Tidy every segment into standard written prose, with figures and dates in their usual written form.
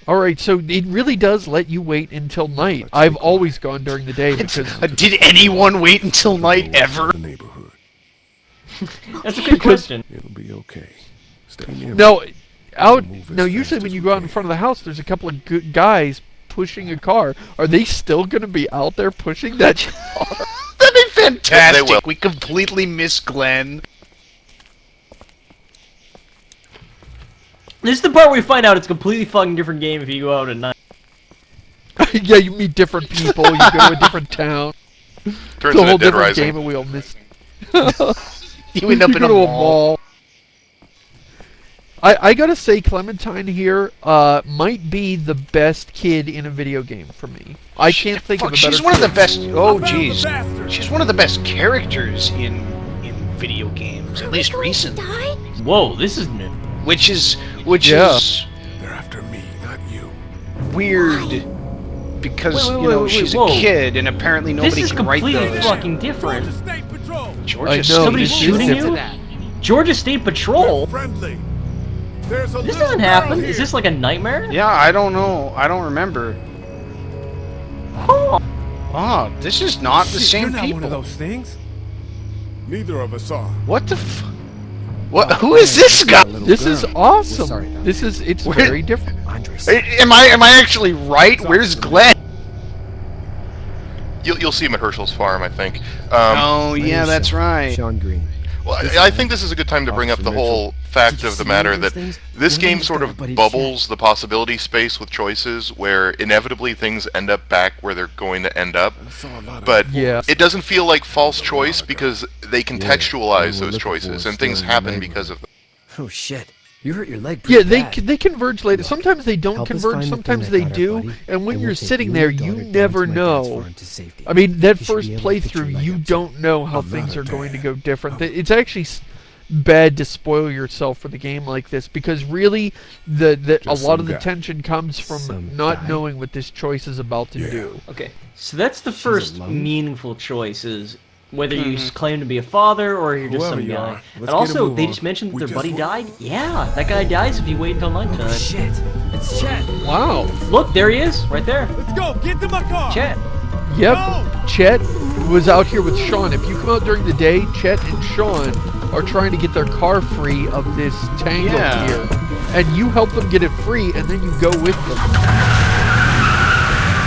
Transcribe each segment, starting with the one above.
Alright, so it really does let you wait until night. I've always gone during the day because... Did anyone wait until night ever? The neighborhood. That's a good question. It'll be okay. Stay near me. No, out... Move as No, fast usually as when you we go out in can. front of the house, there's a couple of good guys pushing a car. Are they still going to be out there pushing that car? That'd be fantastic. will. We completely miss Glenn. This is the part where we find out it's a completely fucking different game if you go out at night. Yeah, you meet different people, you go to a different town. Turns It's a into whole Dead different Rising. game and we all miss... You end up You in go a to mall. I gotta say, Clementine here might be the best kid in a video game for me. I can't think of a better She's one of the kid. best. Oh, jeez. She's one of the best characters in video games, at least recently. Whoa, this is new. Which is Yeah. They're after me, not you. weird because Wait, she's whoa. a kid and apparently This nobody is can write completely those. fucking different. Georgia I know, State Somebody's this is shooting different. you? Georgia State Patrol? Friendly. There's a This little doesn't girl happen. here. Is this like a nightmare? Yeah, I don't know. I don't remember. Huh. Oh, this is not the Shit, same you're not people. one of those things. Neither of us are. What the f... What? Who is this guy? This is awesome. sorry about This is it's Where- very different. Andres. Am I actually right? Where's Glenn? You'll see him at Herschel's farm, I think. Oh, yeah, that's right. Sean Green. Well, I think this is a good time to bring up the whole fact of the matter that this game sort of bubbles the possibility space with choices where inevitably things end up back where they're going to end up. I saw a lot of But Yeah. it doesn't feel like false choice because they contextualize those choices and things happen because of them. Oh shit. You hurt your leg Yeah, pretty bad. they converge later. Sometimes they don't Help us converge, find the sometimes thing they that got our do. buddy, And when and you're we'll take sitting you there, and you your daughter never down to my dad's know. farm to safety. I mean, that You should first be able to put your playthrough, leg you up to don't know how I'm things not are a going to dad. go different. It's actually bad to spoil yourself for the game like this because really, a Just lot some of the guy. tension comes from Some not guy? knowing what this choice is about to Yeah. do. Okay, so that's the first alone? meaningful choice is whether you claim to be a father or you're just Whoever some you guy. are, let's And get a also, move they on. just mentioned that We their just buddy won. died. Yeah, that guy dies if you wait until nighttime. Oh shit. It's Chet. Wow. Look, there he is, right there. Let's go. Get to my car. Chet. Yep. No! Chet was out here with Sean. If you come out during the day, Chet and Sean are trying to get their car free of this tangle Yeah. here. And you help them get it free, and then you go with them.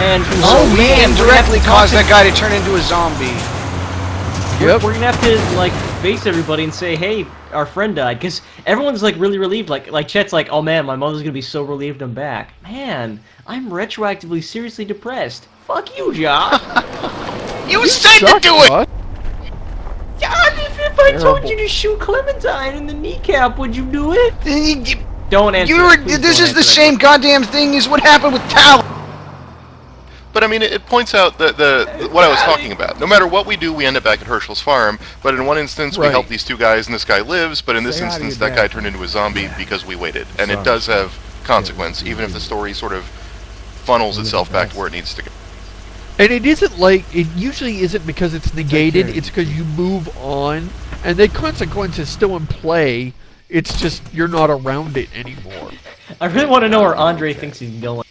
And So we man, indirectly caused that guy to turn into a zombie. Yep. We're gonna have to like face everybody and say, "Hey, our friend died," because everyone's like really relieved. Like Chet's like, "Oh man, my mother's gonna be so relieved I'm back." Man, I'm retroactively seriously depressed. Fuck you, Josh. You said to Suck, do it! bud. Josh, if I told Terrible. you to shoot Clementine in the kneecap, would you do it? Don't answer. You were. that. Please This don't is the answer same goddamn thing as what happened with Tal. But I mean, it points out what I was talking about. No matter what we do, we end up back at Herschel's farm. But in one instance, we Right. help these two guys, and this guy lives. But in this Say hi to instance, your that guy dad. turned into a zombie because we waited, and it Sorry. does have consequence, even if the story sort of funnels itself back to where it needs to go. And it isn't like, it usually isn't because it's negated, care. it's because you move on, and the consequence is still in play, it's just you're not around it anymore. I really want to know where Andre thinks he's going.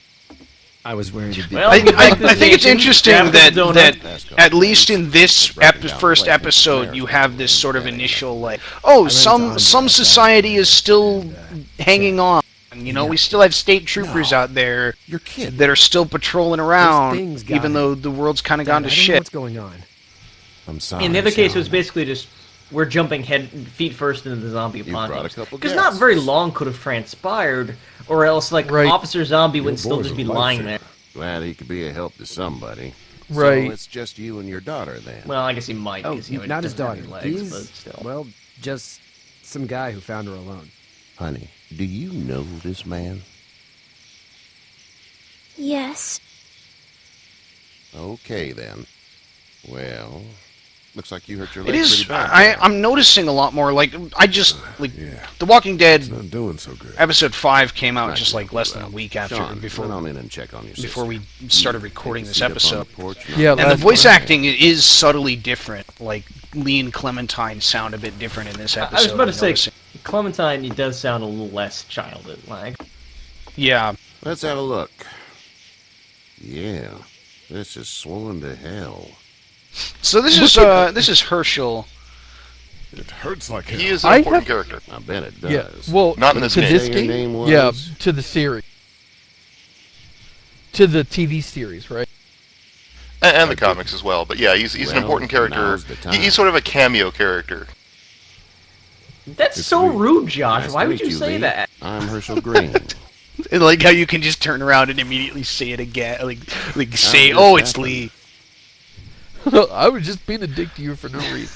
I was wearing a Well, I we like this think it's game. interesting Grab that the donut. at least in this first episode, you have this sort of initial like, oh, some society is still hanging on. You know, we still have state troopers out there Your kid. that are still patrolling things around, got even me. though the world's kind of gone to I don't know shit. what's going on. I'm sorry. In the other case, it was Sean. basically just we're jumping feet first into the zombie brought a apocalypse. couple Because not guests. very long could have transpired, or else like Right. Officer Zombie would Your still boy's just a be lying lifesaver. there. Glad he could be a help to somebody. Right. So it's just you and your daughter then. Well, I guess he might. Oh, 'cause, you know, he not his doesn't have daughter. any legs, He's, but still. well, just some guy who found her alone. Honey, do you know this man? Yes. Okay then. Well, looks like you hurt your It leg is. pretty bad. I'm noticing a lot more. Like I just like Yeah. The Walking Dead It's not doing so good. episode 5 came out Not just doing like less well. than a week after Sean, before run on in and check on your before sister. we started recording this Take a seat up on episode. the porch, Yeah, And the last voice one. acting is subtly different. Like Lee and Clementine sound a bit different in this episode. I was about to I'm say, noticing. Clementine does sound a little less childlike. Yeah. Let's have a look. Yeah, this is swollen to hell. So this is Herschel. It hurts like hell. He is an important character. I bet it does. Yeah. Well, Not in this to game. this Say your game. name was? Yeah, to the series. To the TV series, right? And the comics as well. But yeah, he's an Well, important character. now's the time. He's sort of a cameo character. That's It's so Lee. rude, Josh. Nice Why to would meet you say Lee. that? I'm Herschel Green. And like how you can just turn around and immediately say it again, like say, just "Oh, it's happened. Lee." I was just being a dick to you for no reason.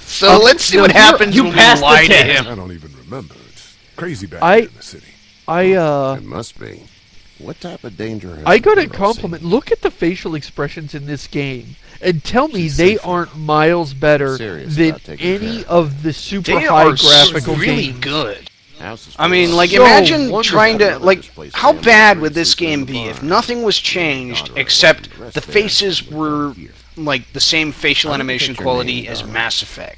So let's see no, what happens you when we passed the lie to test. him. I don't even remember. It's crazy back I- here in the city. It must be. What type of danger has I got the a girl compliment. seen? Look at the facial expressions in this game, and tell me She's they safe. aren't miles better Serious than about taking any care. of the super They high are graphical really games. good. House is I mean, full like, of- So imagine wonderful. trying to, like, This place how family bad is would this sleeping in game the be if barn. nothing was changed Daughter except of one the rest there. faces were, like, the same facial How do you animation pick your quality name, as darling? Mass Effect?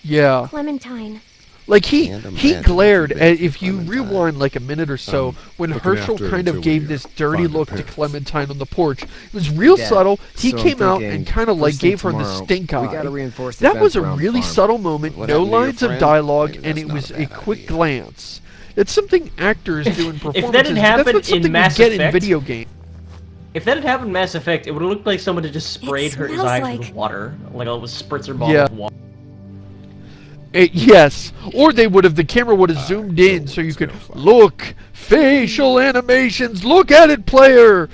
Yeah, Clementine. like he Can't he imagine glared what you at, did if for you Clementine. rewind like a minute or so, when looking Herschel after her kind of until we, gave this dirty find her look to parents. Clementine on the porch. It was real Dad, subtle. He so I'm came out thinking, and kind of like first thing gave her the tomorrow, stink we gotta eye. reinforce the That fence was a around the really farm. subtle moment, What no happened to your lines of friend? dialogue, Maybe and that's it not was a a bad quick idea. glance. It's something actors do in performances. that had but happened that's not something in you Mass get in Effect- video games. If that had happened in Mass Effect, it would have looked like someone had just sprayed his smells eyes like- with water, like a spritzer bottle Yeah. of water. Yes, or they would have. The camera would have zoomed in so you could look facial animations. Look at it, player.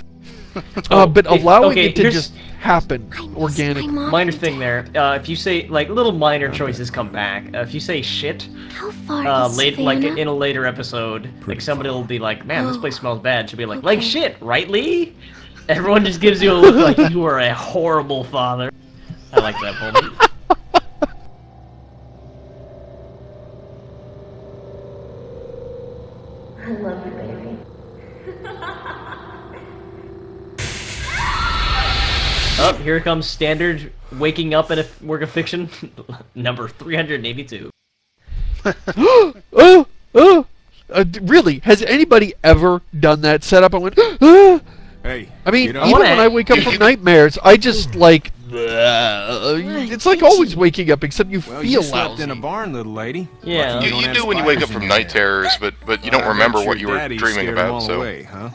But allowing okay, it to here's- just happen I miss organically. my mom Minor and thing there. If you say like little minor choices come back. If you say shit, Dad. How far is late like Savannah? in a later episode, like somebody will be like, "Man, this Oh, place smells bad." She'll be like okay. shit, right, Lee?" Everyone just gives you a look like you are a horrible father. I like that moment. I love you, baby. Oh, here comes standard waking up in a work of fiction, number 382. Really? Has anybody ever done that setup? I went. Ah! Hey, I mean, get up. even wanna- when I wake up from nightmares, I just like. It's like always waking up, except you Well, feel you slept lousy. in a barn, little lady. Yeah. Lucky You, don't you have do when you wake up spiders from in night your head. terrors, but you don't I bet remember your what you were daddy dreaming scared 'em about. all So away, huh?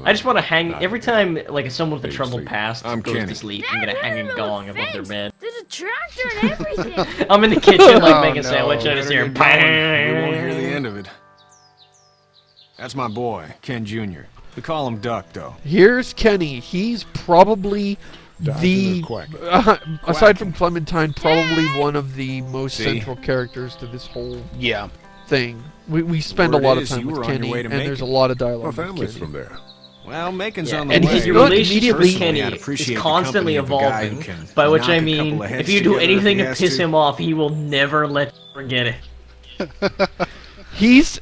I just want to hang not every again. time like someone with a troubled sleep. past I'm goes Kenny. to sleep. I'm gonna hang a gong above their bed. There's a tractor and everything. I'm in the kitchen like Oh, making a no. sandwich and I just Better hear. get going. We won't hear the end of it. That's my boy, Ken Jr. We call him Duck, though. Here's Kenny. He's probably Dodging the, or quacking? aside from Clementine, probably one of the most See? central characters to this whole yeah. thing. We spend a Word lot of is time you with were on your Kenny, way to and make there's it. a lot of My dialogue with family's Kenny. from there. Well, Macon's Yeah, on the and way. his your relationship with Personally, Kenny I'd is appreciate the constantly company of a guy who evolving. can By which knock I a mean, couple of heads if you do together if anything he to has piss to. him off, he will never let you forget it. He's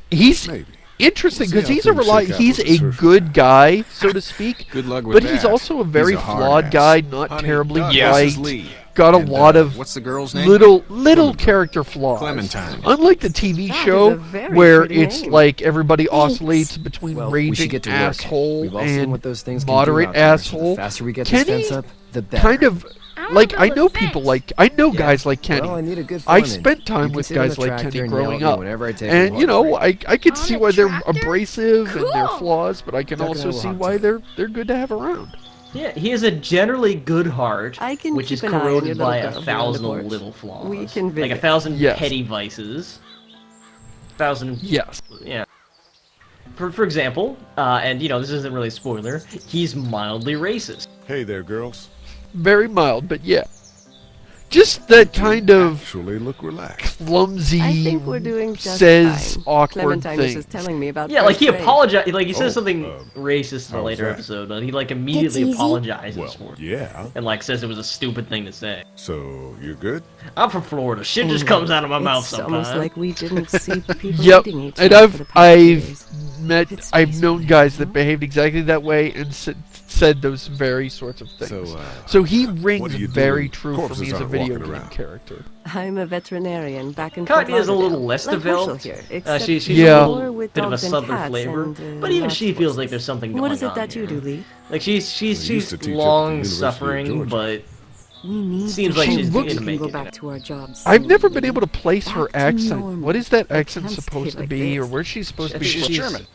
Maybe. interesting We'll because see he's how a things rely. shake out He's with a the surfer good guy. guy, so to speak. Good luck with But that. he's also a very He's a hard flawed ass. guy, not Honey, terribly Duck, Yeah. this is bright. Lee. Got a And, lot of what's the girl's name? little character flaws. Clementine. Unlike the TV That is show, a very where pretty it's name. like everybody Thanks. oscillates between Well, we should raging get to work. asshole We've all seen and what those things can moderate do out there, so asshole. the faster we get Kenny this fence up, the better. kind of like I know people like I know guys like Kenny. Well, I need a good I foreman. spent time You with can sit on guys the like tractor Kenny and yell growing at me up, whenever I take a and walk. you know I can On see a why they're tractor? abrasive and their Cool. flaws, but I can Duck and also I will see hop why to. they're good to have around. Yeah, he has a generally good heart, I can which is keep an eye on corroded your little by girl a behind the thousand porch. little flaws. We can like a visit. thousand Yes. petty vices. Thousand. Yes. Yeah. For example, and you know this isn't really a spoiler. He's mildly racist. Hey there, girls. Very mild, but yeah. Just that kind of Actually, look relaxed. clumsy, I think we're doing just says fine. awkward Clementine was thing. just telling me about Yeah, like he first grade. apologized. Like he Oh, says something um, racist in a how's later that? episode, and he like immediately easy. apologizes Well, for it, yeah. and like says it was a stupid thing to say. So, you're good? I'm from Florida. Shit just comes out of my mouth It's sometimes. almost like we didn't see people Yep, eating each and other for the past few I've days. met It's I've peaceful known now, guys huh? that behaved exactly that way and said said those very sorts of things. So he rings very true for me as a video game character. I'm a veterinarian back in Courtney is a little Lauderdale, less like developed. Herschel here, She's Yeah. a little with bit of a dogs and southern cats flavor, and, but even lots she of feels like horses. there's something What going is it on that you here. do, Lee? Like she's used to teach at the long University of suffering, Georgia. but We need seems to like show she's that gonna we can make go it. back to our jobs. I've soon. never been able to place her Back to accent. normal. What is that It accent can't supposed stay to like be, or this. where's she supposed to I be? think she's from? German.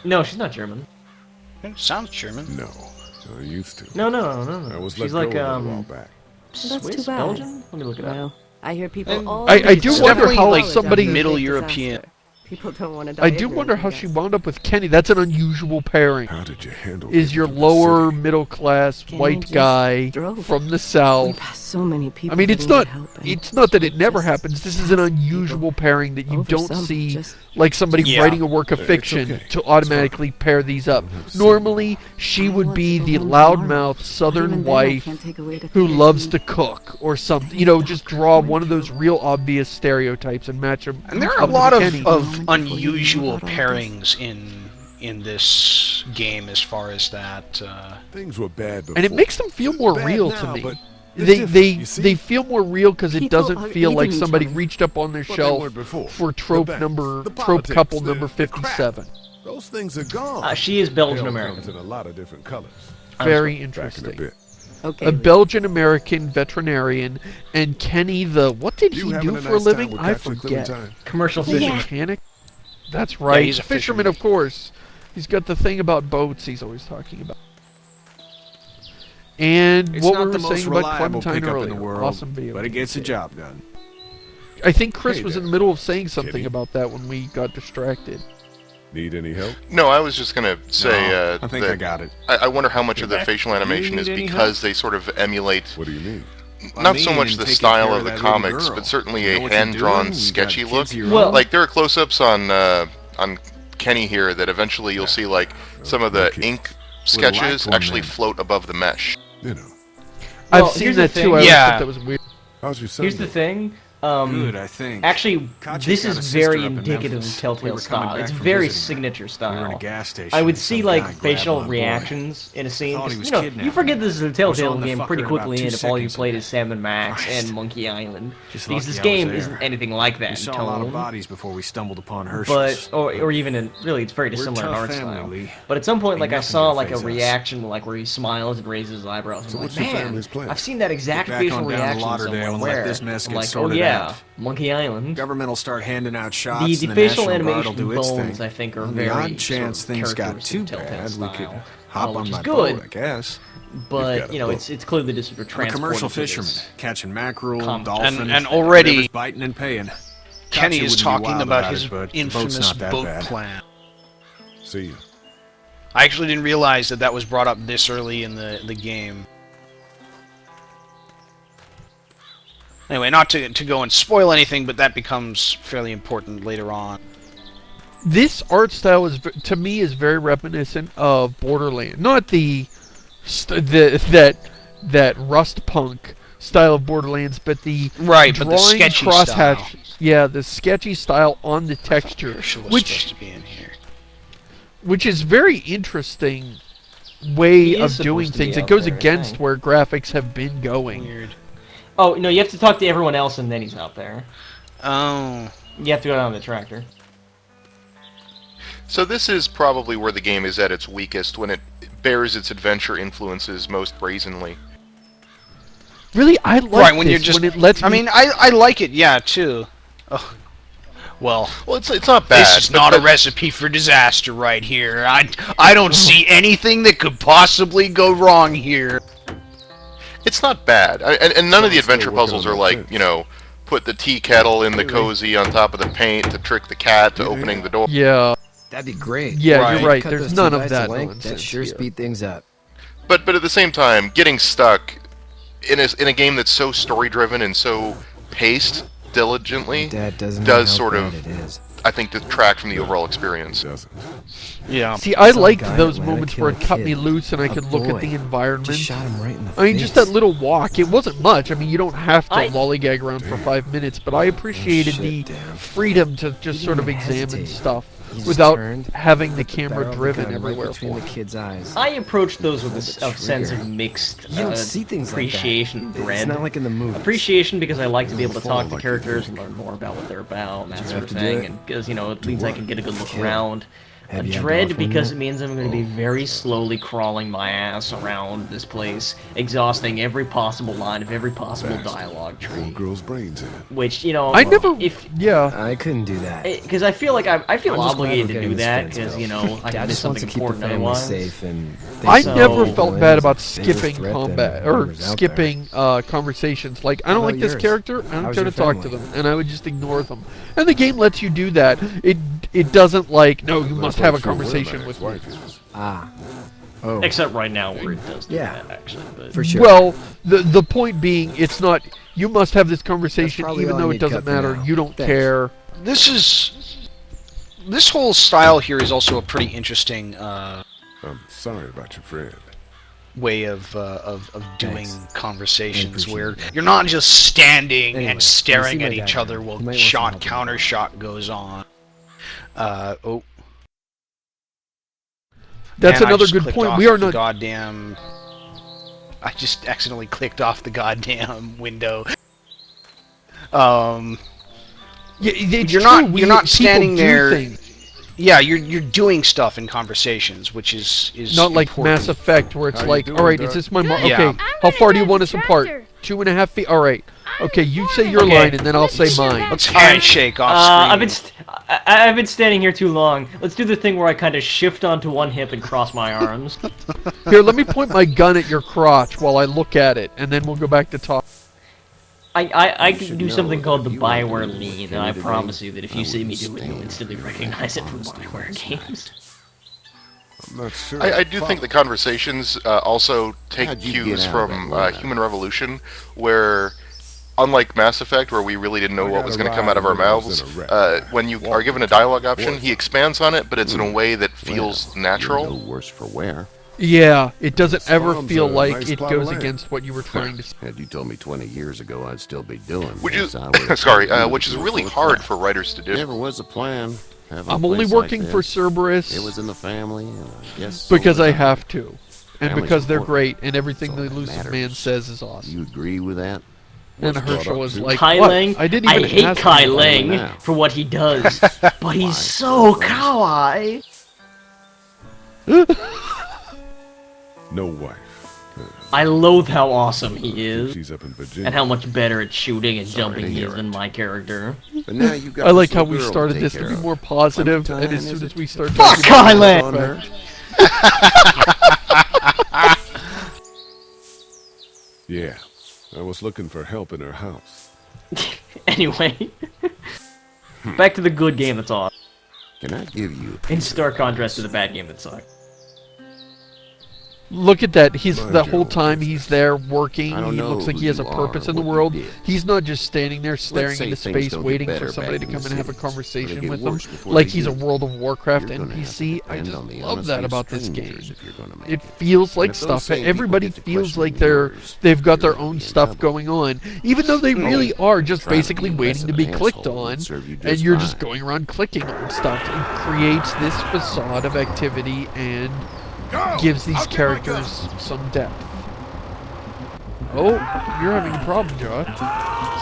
No, she's not German. It sounds German. No, I used to. No. I was She's let like go a little while back. That's too Swiss, bad. Belgian. Let me look it up. Well, I hear people And all I do wonder how somebody- Middle European. People don't want to die. I do ignorant, wonder how I she guess. wound up with Kenny. That's an unusual pairing. How did you handle Is getting your to the lower city? middle class Kenny white just guy drove. from the We south? passed so many people. I mean, who it's needed not help, and it's not that it never just happens. This is an passed unusual people pairing that you over don't some, see, just like somebody Yeah. writing a work of It's fiction okay. to automatically pair these up. Normally, she I would want be to go the home tomorrow. loudmouth But southern even then, I wife can't take away the who things loves we- to cook or something. You know, just draw one of those real obvious stereotypes and match them. And there are a up to lot Kenny. of Before you unusual knew about all pairings in this game as far as that. Things were bad before. And it makes them feel more Bad real now, to me. but they're They different, you see? they feel more real because it People doesn't are feel like eating each somebody other. reached up on their What they shelf were before. for The trope banks, number the trope politics, couple the- number the crap. 57. Those things are gone. She is Belgian Hell American. comes in a lot of different colors. Very Back in a interesting. bit. Okay. A Lee. Belgian American veterinarian and Kenny the what did You he having do a for a nice living? time with I Captain forget. Clementine? Commercial fishing. Mechanic. That's right. he's a fisherman, of course. He's got the thing about boats he's always talking about. And It's what not we the were most saying about reliable Clementine pickup earlier. in the world, Awesome video but it game. gets the job done. I think Chris Hey was there, in the middle of saying something kitty. about that when we got distracted. Need any help? No, I was just gonna say No, I think that I got it. I wonder how much of the facial animation need is any because they sort of emulate What do you mean? not so mean, much and the taking style care of the that little comics, girl. but certainly You know a what you're hand-drawn, doing? You got sketchy kids look. of your Well- own. Like there are close-ups on Kenny here that eventually you'll see like some of the Okay. ink sketches one actually then. float above the mesh. You know. I've Well, seen here's that the too. I thing. always Yeah. thought that was weird. How's your son? Here's the doing? thing. Good, I think. Actually, Katya's this got is a sister very up in indicative Memphis. of Telltale We were coming style. back It's from very visiting her. signature We were in a style. gas station. I would and see some like guy grabbed facial my boy. reactions in a scene. Thought he 'cause, was you know, kidnapping you forget me. this is a Was Telltale on the game fucker pretty in quickly about 2 if all you seconds played of is that. Sam and Max Christ. and Monkey Island. Just Because lucky this I was game there. isn't anything like that We in saw a lot of tone. bodies before we stumbled upon But Herschel's. or even in really it's very We're a dissimilar in tough art family, style. Lee. But at some point Ain't like I nothing saw gonna like a faze us. reaction like where he smiles and raises his eyebrows. So I'm what's like, your man, family's plan? I've seen that exact back facial on down to reaction Lauderdale somewhere. and let where this mess I'm get like, oh sorted yeah, out. Monkey Island. Government will start handing out shots. The and the facial National Guard will animation do its bones, thing. I think, are On very the odd sort chance of things got characteristic too of Telltale bad, we could style, hop which on is my good. boat, I guess. But got a you know, boat. it's clearly just sort of I'm a transported commercial to this. fisherman, catching mackerel, Common. dolphin, And already- whatever's biting and paying. Kenny Katya is wouldn't be talking wild about his it, but the boat's infamous not that boat bad. plan. See you. I actually didn't realize that was brought up this early in the game. Anyway, not to go and spoil anything, but that becomes fairly important later on. This art style is to me is very reminiscent of Borderlands, not that rust punk style of Borderlands, but the Right, but the drawing sketchy crosshatch. style. Yeah, the sketchy style on the texture, Herschel was which supposed to be in here. which is very interesting way He is of doing supposed to be things. It out goes there, I against think. where graphics have been going. Weird. Oh no, you have to talk to everyone else and then he's out there. Oh. You have to go down the tractor. So this is probably where the game is at its weakest, when it bears its adventure influences most brazenly. Really, I like Right, when this you're just... when it lets I me. mean, I like it, yeah, too. Ugh. Well, It's not bad. this is but- not a but- recipe for disaster right here. I don't see anything that could possibly go wrong here. It's not bad, and none of the I'm still adventure working puzzles on are my like, fix. you know, put the tea kettle in the cozy on top of the paint to trick the cat to opening the door. Yeah, That'd be great. yeah, Right. you're right. Cut There's those none two of guys to that length, nonsense That sure here. speed things up. But at the same time, getting stuck in a game that's so story driven and so paced diligently Dad doesn't know does how sort bad of, it is. I think, detract from the overall experience. Doesn't. Yeah. See, I Some liked guy in those Atlanta moments where it killed a cut me kid. loose and I A could look at boy. the environment. Just shot him right in the I mean, face. just that little walk. It wasn't much. I mean, you don't have to I- lollygag around for 5 minutes, but I appreciated shit, the damn. freedom to just He sort of didn't examine hesitate. stuff. just without turned, having the put camera barrel of the driven gun right everywhere between for the him. kid's eyes. I approach those with a sense of trigger. mixed You don't see things like that. appreciation and dread. It's not like in the movies. Appreciation because I like to be able to Fall talk to like you characters think. and learn more about what they're about, and that you sort have of to do thing, it? and because, you know, it means I can get a good look Kill. around. A Have you had dread dolphin because yet? it means I'm going to be very slowly crawling my ass around this place, exhausting every possible line of every possible dialogue Poor tree. girl's brains in. Which, you know, I never. if Yeah. I couldn't do that. because I feel like I feel I'm just glad obligated we're to getting do this that fence because, built. you know, I Dad can miss just wants something to keep the important family otherwise. safe, and I So- never felt bad about Biggest skipping threat combat than or whatever's out skipping conversations. Like, I How don't about like this yours? character. I don't How's care your to talk to family? them, and I would just ignore them. And the game lets you do that. It doesn't like, no, you must have a conversation with me. Ah. Oh. Except right now where it does do Yeah. that, actually. But For sure. Well, the point being, it's not. You must have this conversation, probably even all I though it need to doesn't cut for matter. now. You don't Thanks. care. This whole style here is also a pretty interesting I'm sorry about your friend. way of doing Thanks. conversations I where appreciate you're not just standing Anyway, and staring you at see my each dad other now. while You might want some shot help counter with shot goes on. That's Man, I another just good clicked point. off We are the not. goddamn. I just accidentally clicked off the goddamn window. Yeah, it's You're true. not- We, you're not people standing do there things. Yeah, you're doing stuff in conversations, which is Not like important. Mass Effect, where it's How you like, doing, all right, Doc? is this my mark? Yeah. Okay, I'm how gonna far do you drive want the us apart? tractor. 2.5 feet. All right. Okay, you say your Okay. line, and then I'll say mine. Let's handshake off screen. I've been standing here too long. Let's do the thing where I kind of shift onto one hip and cross my arms. Here, let me point my gun at your crotch while I look at it, and then we'll go back to talk. I You can should do know something that called the if you were Bioware doing lean, what and I Kenny promise did, you that if I you see me wouldn't do it, you'll stand instantly recognize it from Bioware games. I'm not sure. I do think the conversations also take How'd you get cues out of from that line? Human Revolution, where, unlike Mass Effect, where we really didn't know I what got was a going to come out of our ride when I was mouths, in a wreck. when you are given a dialogue option, he expands on it, but it's in a way that Well, feels you're natural. no worse for wear. Yeah, it doesn't ever Farm's feel a like nice it plot of goes land. against what you were trying to say. Had you told me 20 years ago, I'd still be doing Which this. is, I would've sorry, told you which to is do really it hard that. for writers to do. Never was a plan. having a I'm only place like working for this. Cerberus It was in the family, and I guess so because was I have to. And Family's because they're important. great, and everything That's all the that elusive matters. man says is awesome. You agree with that? And What's brought Herschel up was to? like, Kai what? Lang, I didn't even hate ask Kai him. Lang now. for what he does, but he's Why? so kawaii. No wife. I loathe how awesome he is, She's up in Virginia. and how much better at shooting and Sorry jumping to he hear is than it. my character. But now you've got I like this how little we girl started take this to care be of. more positive, What and as time soon is as it? we start Fuck talking about Kylan! on her, Yeah. I was looking for help in her house. Anyway, back to the good game that's awesome. Can I give you a In piece of stark contrast to the bad game that sucked. look at that. He's Mind the your whole own time business. he's there working. I don't He know looks like who he has a you purpose are in the or what you world. did. He's not just standing there staring say into things space don't get waiting for better somebody to back in come the and have a cities, but they conversation get with him. worse before Like they he's a do. World of Warcraft You're gonna have to NPC. I depend just on the love honesty that of about this strangers game. if you're gonna make It feels like if those stuff. same people Everybody get to feels like questioning yours, they've got their you're own in stuff trouble. going on, even though they really are just Trying to basically be less waiting of to an be clicked asshole would on, serve you and just you're just fine. going around clicking on stuff. It creates this facade of activity and gives these characters some depth. Oh, you're having a problem, Josh.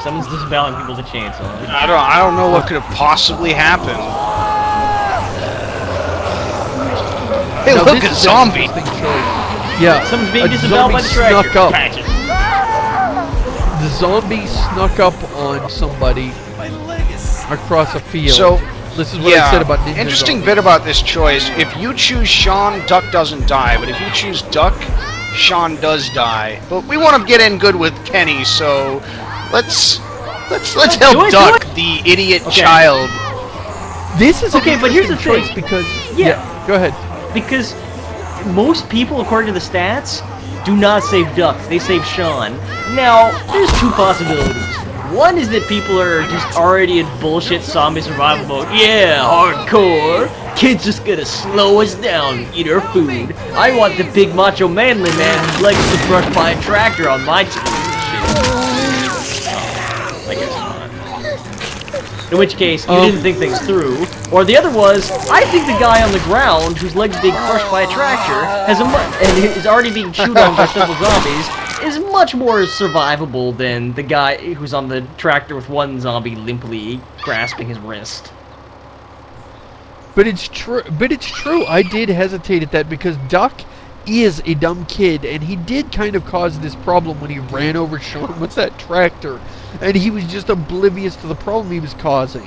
Someone's disavowing people to chainsaw. I don't know what could have possibly happened. Hey, Now, look, this a is zombie! an interesting choice. Yeah, Someone's being a disavowed by the zombie tractor. snuck up. Patch it. The zombie snuck up on somebody across a field. So, this is what yeah, I said about ninja interesting zombies. bit about this choice. If you choose Sean, Duck doesn't die. But if you choose Duck, Sean does die. But we want to get in good with Kenny, so let's help do Duck, the idiot Okay. child. This is Okay, an but here's the interesting choice thing. because Yeah. go ahead. Because most people, according to the stats, do not save Duck. They save Sean. Now, there's two possibilities. One is that people are just already in bullshit zombie survival mode. Yeah, hardcore. Kid's just gonna slow us down and eat our food. I want the big macho manly man who likes to brush by a tractor on my team and shit. I guess not. in which case you didn't think things through. Or the other was, I think the guy on the ground whose leg's being crushed by a tractor and is already being chewed on by several zombies is much more survivable than the guy who's on the tractor with one zombie limply grasping his wrist. But it's true. I did hesitate at that because Duck is a dumb kid, and he did kind of cause this problem when he ran over Sean with that tractor, and he was just oblivious to the problem he was causing.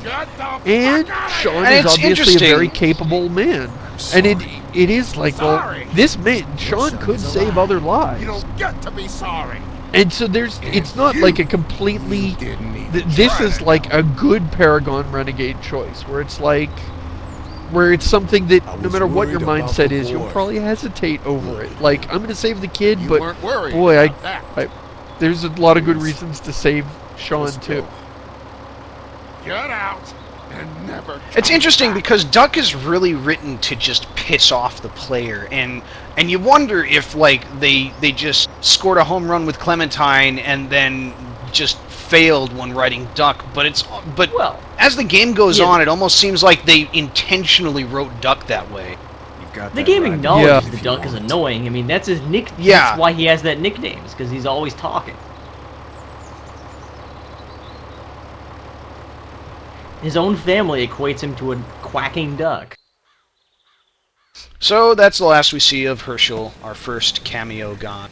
And Sean is obviously a very capable man, and it is like, well, this man, Sean, could save other lives. You don't get to be sorry. And so it's not like a completely. This is like a good Paragon Renegade choice, where it's like. Where it's something that no matter what your mindset is, you'll probably hesitate over it. Like, I'm going to save the kid, but boy, there's a lot of good reasons to save Sean too. Get out and never. It's interesting because Duck is really written to just piss off the player, and you wonder if like they just scored a home run with Clementine and then just failed when writing Duck, but well, as the game goes on, it almost seems like they intentionally wrote Duck that way. The game acknowledges the Duck is annoying. I mean, that's his nick. Yeah. That's why he has that nickname, is because he's always talking. His own family equates him to a quacking duck. So that's the last we see of Herschel, our first cameo gone.